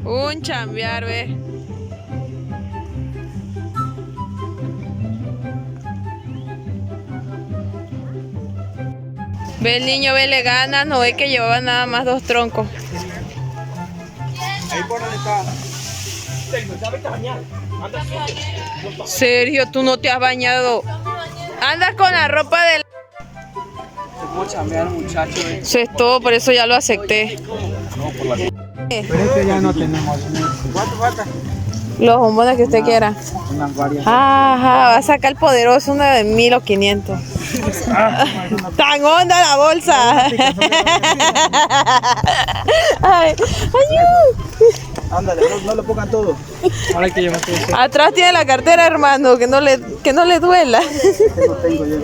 Un chambear, ve. Ve el niño, ve, le gana, no ve que llevaba nada más 2 troncos. Ahí por donde está. ¿Sabes bañar? Sergio, tú no te has bañado. Andas con la ropa del... ¿Cómo chambear, muchacho? Eso es todo, por eso ya lo acepté. Pero este ya no tenemos. ¿Cuánto falta? Los bombones que usted quiera. Unas varias. Ajá, va a sacar el poderoso una de 1000 o 500. Tan honda la bolsa. Ay, Ándale, no lo pongan todo. Ahora que yo me estoy... atrás tiene la cartera, hermano, que no le duela. No tengo yo.